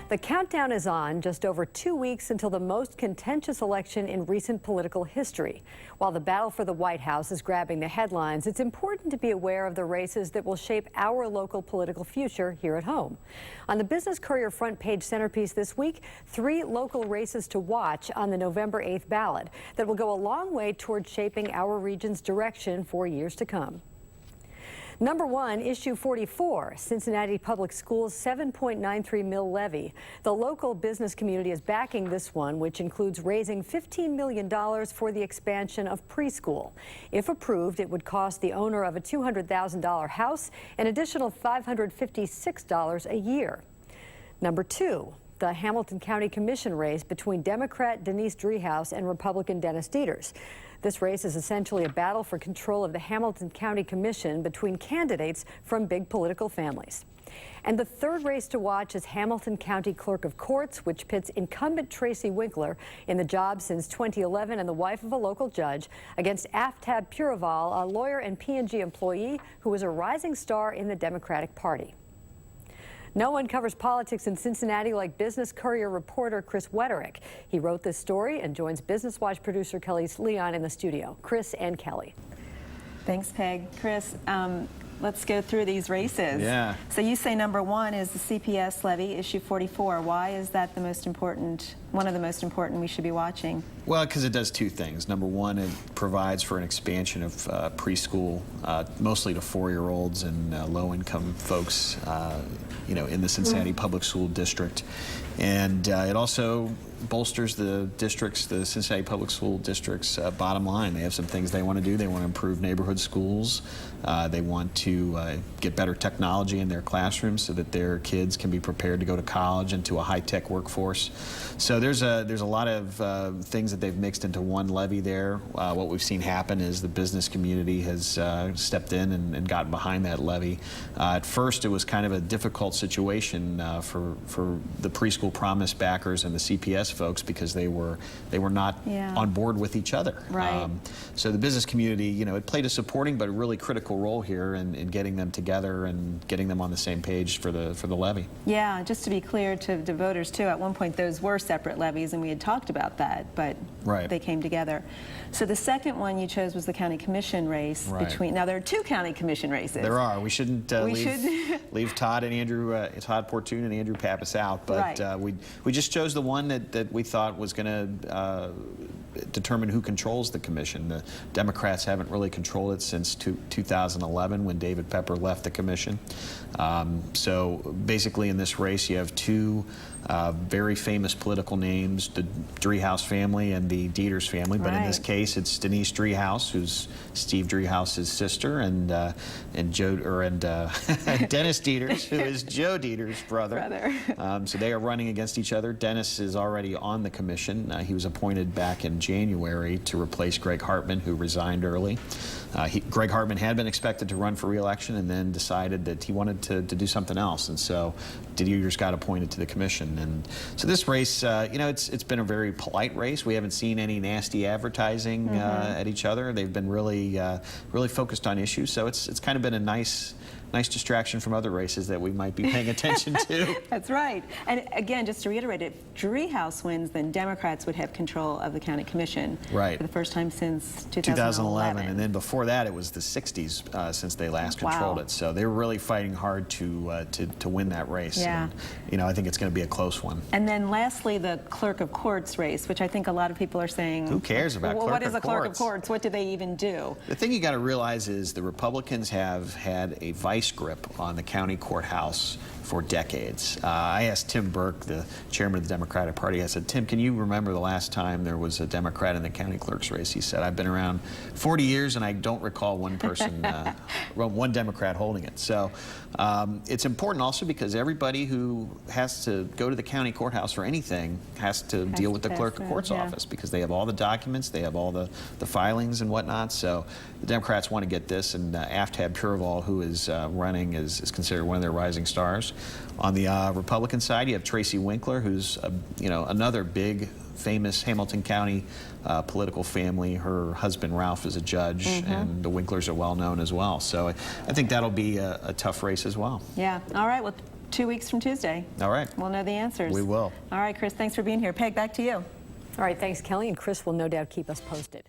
The countdown is on, just over 2 weeks until the most contentious election in recent political history. While the battle for the White House is grabbing the headlines, it's important to be aware of the races that will shape our local political future here at home. On the Business Courier front page centerpiece this week, 3 local races to watch on the November 8th ballot that will go a long way toward shaping our region's direction for years to come. Number 1, issue 44, Cincinnati Public Schools' $7.93 million levy. The local business community is backing this one, which includes raising $15 million for the expansion of preschool. If approved, it would cost the owner of a $200,000 house an additional $556 a year. Number 2, the Hamilton County Commission race between Democrat Denise Driehaus and Republican Dennis Dieters. This race is essentially a battle for control of the Hamilton County Commission between candidates from big political families. And the 3rd race to watch is Hamilton County Clerk of Courts, which pits incumbent Tracy Winkler, in the job since 2011 and the wife of a local judge, against Aftab Purival, a lawyer and P&G employee who is a rising star in the Democratic Party. No one covers politics in Cincinnati like Business Courier reporter Chris Wetterick. He wrote this story and joins Business Watch producer Kelly Leon in the studio. Chris and Kelly. Thanks, Peg. Chris, let's go through these races. Yeah. So you say number 1 is the CPS levy, issue 44. Why is that the most important, one of the most important we should be watching? Well, because it does 2 things. Number 1, it provides for an expansion of preschool, mostly to 4-year-olds and low-income folks, in the Cincinnati Public School District. And it also bolsters the Cincinnati Public School District's bottom line. They have some things they want to do. They want to improve neighborhood schools. They want to get better technology in their classrooms so that their kids can be prepared to go to college and to a high-tech workforce. So there's a lot of things that they've mixed into one levy there. What we've seen happen is the business community has stepped in and gotten behind that levy. At first, it was kind of a difficult situation for the preschool promise backers and the CPS folks because they were not on board with each other. Right. So the business community, it played a supporting but a really critical role here in getting them together and getting them on the same page for the levy. Yeah, just to be clear to voters too, at one point those were separate levies and we had talked about that, but they came together. So the second one you chose was the county commission race between. Now there are 2 county commission races. There are. We shouldn't leave Todd and Andrew, Todd Portune and Andrew Pappas out, but we just chose the one that we thought was going to determine who controls the commission. The Democrats haven't really controlled it since 2011 when David Pepper left the commission. So basically in this race you have 2 very famous political names, the Driehaus family and the Dieters family, but in this case it's Denise Driehaus, who's Steve Driehaus's sister, and Dennis Dieters, who is Joe Dieters' brother. So they are running against each other. Dennis is already on the commission. He was appointed back in January to replace Greg Hartman, who resigned early. Greg Hartman had been expected to run for re-election and then decided that he wanted to do something else, and so Dieters got appointed to the commission. And so this race, it's been a very polite race. We haven't seen any nasty advertising at each other. They've been really focused on issues, so it's kind of been a nice distraction from other races that we might be paying attention to. That's right. And again, just to reiterate, if Driehaus wins, then Democrats would have control of the county commission for the first time since 2011. And then before that, it was the 60s since they last controlled it. So they were really fighting hard to win that race. Yeah. And, I think it's going to be a close one. And then lastly, the clerk of courts race, which I think a lot of people are saying, who cares about clerk of courts? What is a clerk of courts? What do they even do? The thing you got to realize is the Republicans have had a vice grip on the county courthouse for decades. I asked Tim Burke, the chairman of the Democratic Party, I said, Tim, can you remember the last time there was a Democrat in the county clerk's race? He said, I've been around 40 years and I don't recall one person, one Democrat holding it. So it's important also because everybody who has to go to the county courthouse for anything has to deal with the clerk of court's office because they have all the documents, they have all the filings and whatnot. So the Democrats want to get this, and Aftab Purival, who is running, is considered one of their rising stars. On the Republican side, you have Tracy Winkler, who's another big, famous Hamilton County political family. Her husband Ralph is a judge, and the Winklers are well known as well. So I think that'll be a tough race as well. Yeah. All right. Well, 2 weeks from Tuesday. All right. We'll know the answers. We will. All right, Chris, thanks for being here. Peg, back to you. All right, thanks, Kelly, and Chris will no doubt keep us posted.